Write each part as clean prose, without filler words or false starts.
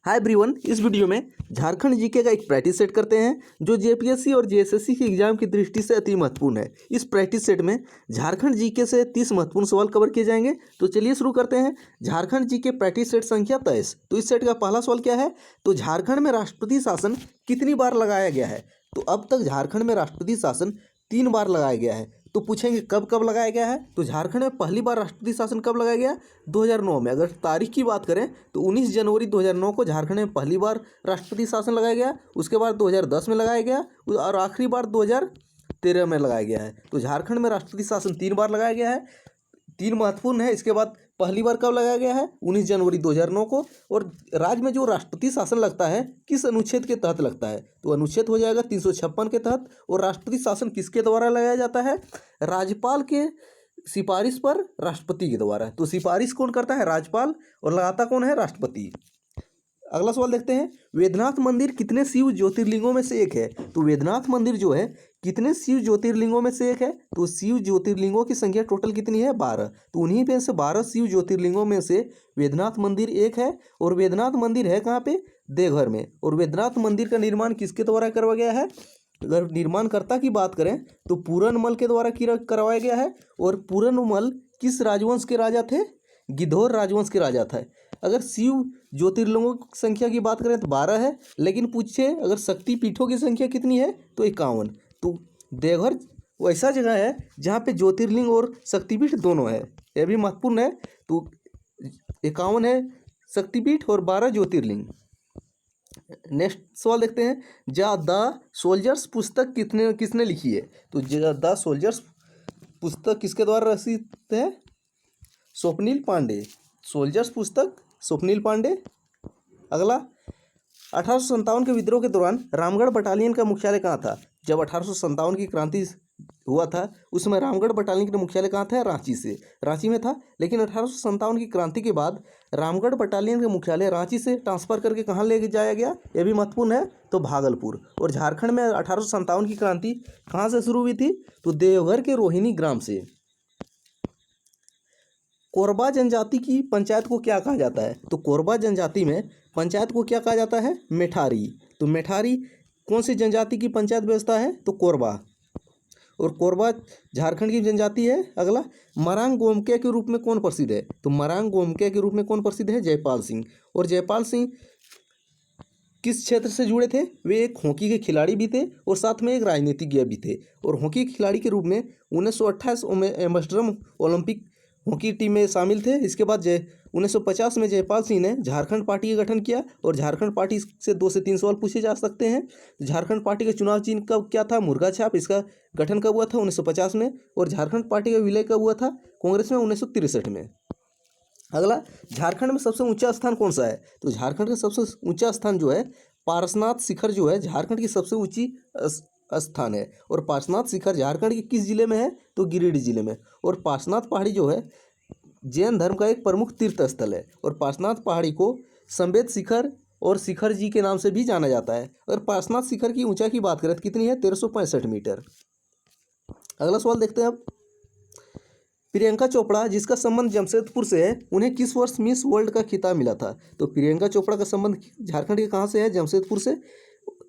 Hi everyone, इस video में Jharkhand GK का एक प्रैक्टिस सेट करते हैं जो जेपीएससी और जेएसएससी के एग्जाम की दृष्टि से अति महत्वपूर्ण है। इस प्रैक्टिस सेट में झारखंड जीके से 30 महत्वपूर्ण सवाल कवर किए जाएंगे। तो चलिए शुरू करते हैं। झारखंड जीके प्रैक्टिस सेट संख्या 23। तो इस सेट का पहला सवाल क्या है, तो झारखंड में राष्ट्रपति शासन कितनी बार लगाया गया है। तो अब तक झारखंड में राष्ट्रपति शासन 3 बार लगाया गया है। तो पूछेंगे कब कब लगाया गया है, तो झारखंड में पहली बार राष्ट्रपति शासन कब लगाया गया, 2009 में। अगर तारीख की बात करें तो 19 जनवरी 2009 को झारखंड में पहली बार राष्ट्रपति शासन लगाया गया। उसके बाद 2010 में लगाया गया और आखिरी बार 2013 में लगाया गया है। तो झारखंड में राष्ट्रपति शासन 3 बार लगाया गया है, 3 महत्वपूर्ण है। इसके बाद पहली बार कब लगाया गया है, 19 जनवरी 2009 को। और राज्य में जो राष्ट्रपति शासन लगता है किस अनुच्छेद के तहत लगता है, तो अनुच्छेद हो जाएगा 356 के तहत। और राष्ट्रपति शासन किसके द्वारा लगाया जाता है, राज्यपाल के सिफारिश पर राष्ट्रपति के द्वारा। तो सिफारिश कौन करता है, राज्यपाल, और लगाता कौन है, राष्ट्रपति। अगला सवाल देखते हैं, वेदनाथ मंदिर कितने शिव ज्योतिर्लिंगों में से एक है। तो वेदनाथ मंदिर जो है कितने शिव ज्योतिर्लिंगों में से एक है, तो शिव ज्योतिर्लिंगों की संख्या टोटल कितनी है, 12। तो उन्हीं में से 12 शिव ज्योतिर्लिंगों में से वेदनाथ मंदिर एक है। और वेदनाथ मंदिर है कहाँ पे, देवघर में। और वेदनाथ मंदिर का निर्माण किसके द्वारा करवाया गया है, अगर निर्माणकर्ता की बात करें तो पूरनमल के द्वारा करवाया गया है। और पूरनमल किस राजवंश के राजा थे, गिद्धौर राजवंश के राजा थे। अगर शिव ज्योतिर्लिंगों की संख्या की बात करें तो 12 है, लेकिन पूछे अगर शक्तिपीठों की संख्या कितनी है, तो 51। तो देवघर वैसा जगह है जहाँ पे ज्योतिर्लिंग और शक्तिपीठ दोनों है, यह भी महत्वपूर्ण है। तो 51 है शक्तिपीठ और 12 ज्योतिर्लिंग। नेक्स्ट सवाल देखते हैं, द सोल्जर्स पुस्तक किसने लिखी है। तो द सोल्जर्स पुस्तक किसके द्वारा रचित है, स्वप्निल पांडे। सोल्जर्स पुस्तक स्वप्निल पांडे। अगला, 1857 के विद्रोह के दौरान रामगढ़ बटालियन का मुख्यालय कहाँ था। जब 1857 की क्रांति हुआ था उसमें रामगढ़ बटालियन का मुख्यालय कहाँ था, रांची में था। लेकिन 1857 की क्रांति के बाद रामगढ़ बटालियन का मुख्यालय रांची से ट्रांसफर करके कहाँ ले जाया गया, यह भी महत्वपूर्ण है, तो भागलपुर। और झारखंड में 1857 की क्रांति कहाँ से शुरू हुई थी, तो देवघर के रोहिणी ग्राम से। कोरबा जनजाति की पंचायत को क्या कहा जाता है, तो कोरबा जनजाति में पंचायत को क्या कहा जाता है, मेठारी। तो मेठारी कौन सी जनजाति की पंचायत व्यवस्था है, तो कोरबा। और कोरबा झारखंड की जनजाति है। अगला, मरांग गोमके के रूप में कौन प्रसिद्ध है, तो मरांग गोमके के रूप में कौन प्रसिद्ध है, जयपाल सिंह। और जयपाल सिंह किस क्षेत्र से जुड़े थे, वे एक हॉकी के खिलाड़ी भी थे और साथ में एक राजनीतिज्ञ भी थे। और हॉकी खिलाड़ी के रूप में 1928 में एम्स्टर्डम ओलंपिक हॉकी टीम में शामिल थे। इसके बाद 1950 में जयपाल सिंह ने झारखंड पार्टी का गठन किया। और झारखंड पार्टी से 2 से 3 सवाल पूछे जा सकते हैं। झारखंड पार्टी का चुनाव चिन्ह कब क्या था, मुर्गा छाप। इसका गठन कब हुआ था, 1950 में। और झारखंड पार्टी का विलय कब हुआ था, कांग्रेस में, 1963 में। अगला, झारखंड में सबसे ऊंचा स्थान कौन सा है, तो झारखंड का सबसे ऊंचा स्थान जो है पारसनाथ शिखर जो है झारखंड की सबसे ऊंची स्थान है। और पारसनाथ शिखर झारखंड के किस जिले में है, तो गिरिडीह जिले में। और पारसनाथ पहाड़ी जो है जैन धर्म का एक प्रमुख तीर्थ स्थल है। और पारसनाथ पहाड़ी को संवेद शिखर और शिखर जी के नाम से भी जाना जाता है। और पारसनाथ शिखर की ऊंचाई की बात करें तो कितनी है, 1365 मीटर। अगला सवाल देखते हैं अब, प्रियंका चोपड़ा जिसका संबंध जमशेदपुर से है, उन्हें किस वर्ष मिस वर्ल्ड का खिताब मिला था। तो प्रियंका चोपड़ा का संबंध झारखंड के कहाँ से है, जमशेदपुर से।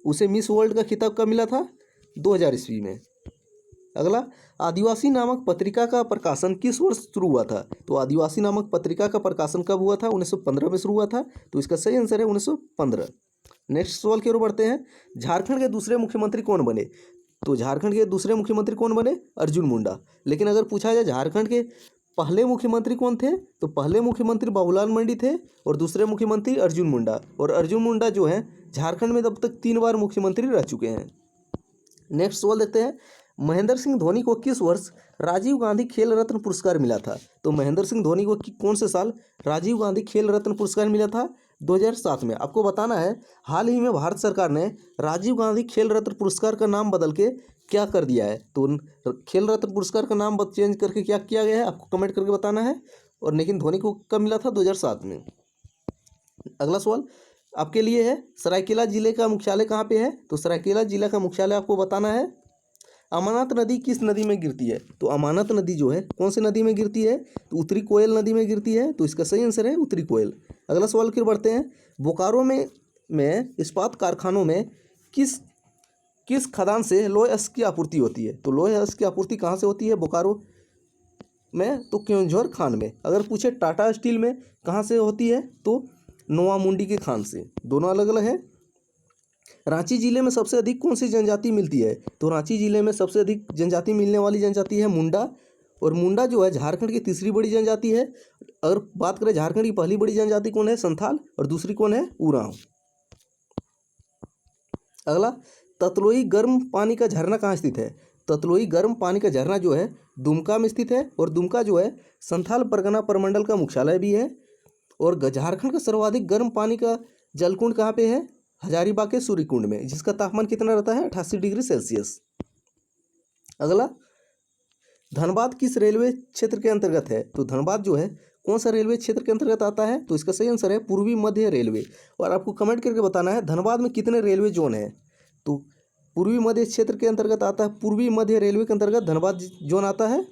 उसे मिस वर्ल्ड का खिताब कब मिला था, 2000 ईस्वी में। अगला, आदिवासी नामक पत्रिका का प्रकाशन किस वर्ष शुरू हुआ था। तो आदिवासी नामक पत्रिका का प्रकाशन कब हुआ था, 1915 में शुरू हुआ था। तो इसका सही आंसर है 1915। नेक्स्ट सवाल की ओर बढ़ते हैं, झारखंड के दूसरे मुख्यमंत्री कौन बने। तो झारखंड के दूसरे मुख्यमंत्री कौन बने, अर्जुन मुंडा। लेकिन अगर पूछा जाए झारखंड के पहले मुख्यमंत्री कौन थे, तो पहले मुख्यमंत्री बाबूलाल मंडी थे और दूसरे मुख्यमंत्री अर्जुन मुंडा। और अर्जुन मुंडा जो है झारखंड में अब तक 3 बार मुख्यमंत्री रह चुके हैं। नेक्स्ट सवाल देखते हैं, महेंद्र सिंह धोनी को किस वर्ष राजीव गांधी खेल रत्न पुरस्कार मिला था। तो महेंद्र सिंह धोनी को कौन से साल राजीव गांधी खेल रत्न पुरस्कार मिला था, 2007 में। आपको बताना है, हाल ही में भारत सरकार ने राजीव गांधी खेल रत्न पुरस्कार का नाम बदल के क्या कर दिया है। तो खेल रत्न पुरस्कार का नाम चेंज करके क्या किया गया है, आपको कमेंट करके बताना है। और लेकिन धोनी को कब मिला था, 2007 में। अगला सवाल आपके लिए है, सरायकेला जिले का मुख्यालय कहाँ पे है। तो सरायकेला जिला का मुख्यालय आपको बताना है अमानत नदी किस नदी में गिरती है? तो अमानत नदी जो है कौन सी नदी में गिरती है? तो उत्तरी कोयल नदी में गिरती है। तो इसका सही आंसर है उत्तरी कोयल। अगला सवाल फिर बढ़ते हैं। बोकारो में इस्पात कारखानों में किस किस खदान से लोहे अयस्क की आपूर्ति होती है? तो लोहे अयस्क की आपूर्ति कहाँ से होती है बोकारो में? तो क्योंझर खान में। अगर पूछे टाटा स्टील में कहाँ से होती है? तो नोवामुंडी के खान से। दोनों अलग अलग है। रांची जिले में सबसे अधिक कौन सी जनजाति मिलती है? तो रांची जिले में सबसे अधिक जनजाति मिलने वाली जनजाति है मुंडा। और मुंडा जो है झारखंड की तीसरी बड़ी जनजाति है। अगर बात करें झारखंड की पहली बड़ी जनजाति कौन है? संथाल। और दूसरी कौन है? उरांव। अगला, ततलोई गर्म पानी का झरना कहाँ स्थित है? ततलोई गर्म पानी का झरना जो है दुमका में स्थित है। और दुमका जो है संथाल परगना प्रमंडल का मुख्यालय भी है। और झारखंड का सर्वाधिक गर्म पानी का जलकुंड कहाँ पे है? हजारीबाग के सूर्यकुंड में, जिसका तापमान कितना रहता है? 88 डिग्री सेल्सियस। अगला, धनबाद किस रेलवे क्षेत्र के अंतर्गत है? तो धनबाद जो है कौन सा रेलवे क्षेत्र के अंतर्गत आता है? तो इसका सही आंसर है पूर्वी मध्य रेलवे। और आपको कमेंट करके बताना है धनबाद में कितने रेलवे जोन है। तो पूर्वी मध्य क्षेत्र के अंतर्गत आता है, पूर्वी मध्य रेलवे के अंतर्गत धनबाद जोन आता है।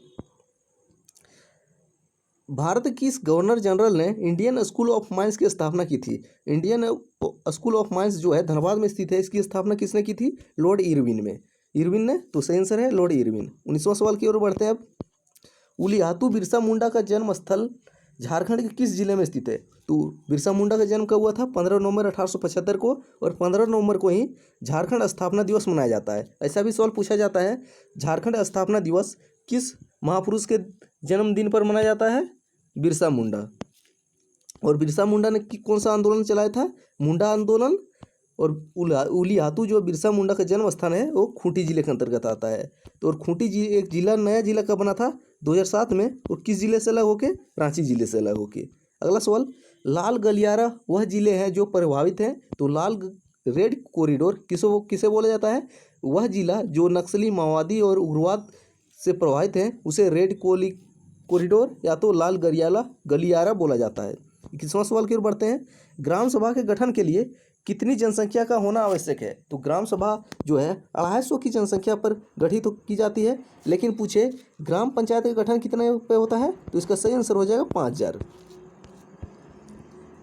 भारत की किस गवर्नर जनरल ने इंडियन स्कूल ऑफ माइंस की स्थापना की थी? इंडियन स्कूल ऑफ माइंस जो है धनबाद में स्थित है। इसकी स्थापना किसने की थी? लॉर्ड इरविन में। इरविन ने। तो सही आंसर है लॉर्ड इरविन। 19वां सवाल की ओर बढ़ते हैं अब। उलियातू बिरसा मुंडा का जन्म स्थल झारखंड के किस जिले में स्थित है? तो बिरसा मुंडा का जन्म कब हुआ था? 15 नवंबर 1875 को। और 15 नवंबर को ही झारखंड स्थापना दिवस मनाया जाता है। ऐसा भी सवाल पूछा जाता है, झारखंड स्थापना दिवस किस महापुरुष के जन्मदिन पर मनाया जाता है? बिरसा मुंडा। और बिरसा मुंडा ने कौन सा आंदोलन चलाया था? मुंडा आंदोलन। और उलियातू जो बिरसा मुंडा का जन्म स्थान है वो खूंटी जिले के अंतर्गत आता है। तो और खूंटी जी एक जिला, नया जिला कब बना था? 2007 में। और किस जिले से अलग होके? रांची जिले से अलग होके। अगला सवाल, लाल गलियारा वह जिले हैं जो प्रभावित हैं। तो रेड कॉरिडोर किसे बोला जाता है? वह जिला जो नक्सली, माओवादी और उग्रवाद से प्रभावित हैं उसे रेड कॉरिडोर या तो लाल गलियारा बोला जाता है। 21वां सवाल की ओर बढ़ते हैं। ग्राम सभा के गठन के लिए कितनी जनसंख्या का होना आवश्यक है? तो ग्राम सभा जो है 250 की जनसंख्या पर गठित की जाती है। लेकिन पूछे ग्राम पंचायत का गठन कितने पे होता है? तो इसका सही आंसर हो जाएगा 5000।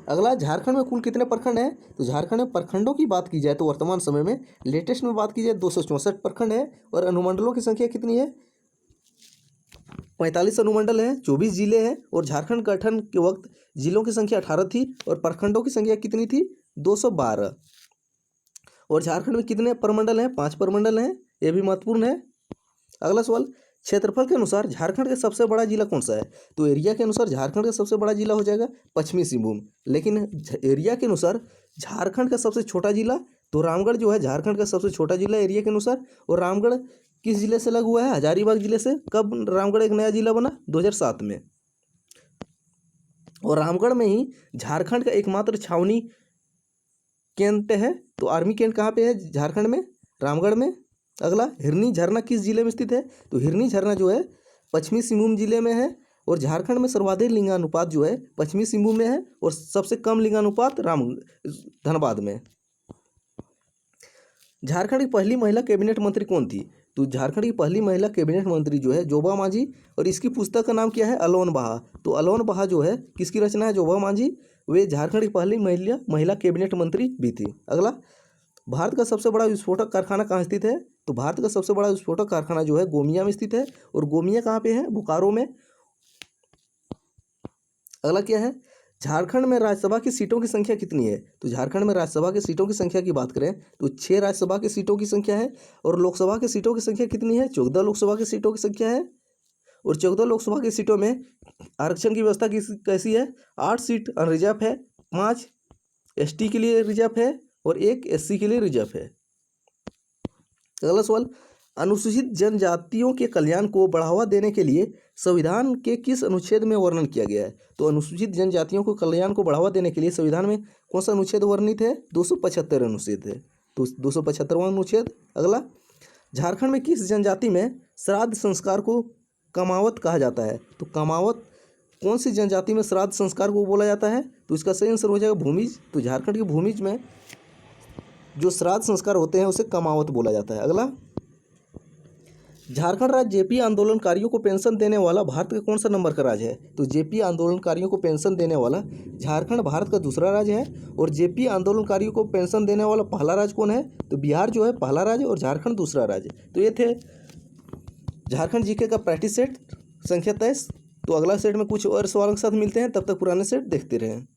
अगला, झारखंड में कुल कितने प्रखंड हैं? तो झारखंड में प्रखंडों की बात की जाए तो वर्तमान समय में लेटेस्ट में बात की जाए 264 प्रखंड है। और अनुमंडलों की संख्या कितनी है? 45 अनुमंडल है, 24 जिले हैं। और झारखंड गठन के वक्त जिलों की संख्या 18 थी और प्रखंडों की संख्या कितनी थी? 212। और झारखंड में कितने प्रमंडल हैं? 5 प्रमंडल हैं। यह भी महत्वपूर्ण है। अगला सवाल, क्षेत्रफल के अनुसार झारखंड का सबसे बड़ा जिला कौन सा है? तो एरिया के अनुसार झारखंड का सबसे बड़ा जिला हो जाएगा पश्चिमी सिंहभूम। लेकिन एरिया के अनुसार झारखंड का सबसे छोटा जिला, तो रामगढ़ जो है झारखंड का सबसे छोटा जिला एरिया के अनुसार। और रामगढ़ किस जिले से अलग हुआ है? हजारीबाग जिले से। कब रामगढ़ एक नया जिला बना? 2007 में। और रामगढ़ में ही झारखंड का एकमात्र छावनी कैंट है। तो आर्मी कैंट कहाँ पे है? झारखंड में, रामगढ़ में। अगला, हिरनी झरना किस जिले में स्थित है? तो हिरनी झरना जो है पश्चिमी सिंहभूम जिले में है। और झारखंड में सर्वाधिक लिंगानुपात जो है पश्चिमी सिंहभूम में है। और सबसे कम लिंगानुपात धनबाद में। झारखंड की पहली महिला कैबिनेट मंत्री कौन थी? तो झारखंड की पहली महिला कैबिनेट मंत्री जो है जोबा मांझी। और इसकी पुस्तक का नाम क्या है? अलोन बहा। तो अलोन बहा जो है किसकी रचना है? जोबा मांझी। वे झारखंड की पहली महिला कैबिनेट मंत्री भी थी। अगला, भारत का सबसे बड़ा विस्फोटक कारखाना कहाँ स्थित है? तो भारत का सबसे बड़ा विस्फोटक कारखाना जो है गोमिया में स्थित है। और गोमिया कहाँ पे है? बोकारो में। अगला क्या है? झारखंड में राज्यसभा की सीटों की संख्या कितनी है? तो झारखंड में राज्यसभा की सीटों की संख्या की बात करें तो 6 राज्यसभा की सीटों की संख्या है। और लोकसभा की सीटों की संख्या कितनी है? 14 लोकसभा की सीटों की संख्या है। और 14 लोकसभा की सीटों में आरक्षण की व्यवस्था कैसी है? 8 सीट अनरिजर्व है, 5 एसटी के लिए रिजर्व है और 1 एससी के लिए रिजर्व है। अगला सवाल, अनुसूचित जनजातियों के कल्याण को बढ़ावा देने के लिए संविधान के किस अनुच्छेद में वर्णन किया गया है? तो अनुसूचित जनजातियों को कल्याण को बढ़ावा देने के लिए संविधान में कौन सा अनुच्छेद वर्णित है? 275 अनुच्छेद है। तो 275वां अनुच्छेद। अगला, झारखंड में किस जनजाति में श्राद्ध संस्कार को कमावत कहा जाता है? तो कमावत कौन सी जनजाति में श्राद्ध संस्कार को बोला जाता है? तो इसका सही आंसर हो जाएगा भूमिज। तो झारखंड के भूमिज में जो श्राद्ध संस्कार होते हैं उसे कमावत बोला जाता है। अगला, झारखंड राज्य जेपी आंदोलनकारियों को पेंशन देने वाला भारत का कौन सा नंबर का राज्य है? तो जेपी आंदोलनकारियों को पेंशन देने वाला झारखंड भारत का दूसरा राज्य है। और जेपी आंदोलनकारियों को पेंशन देने वाला पहला राज्य कौन है? तो बिहार जो है पहला राज्य और झारखंड दूसरा राज्य। तो ये थे झारखंड जीके का प्रैक्टिस सेट संख्या 23। तो अगला सेट में कुछ और सवालों के साथ मिलते हैं, तब तक पुराने सेट देखते रहें।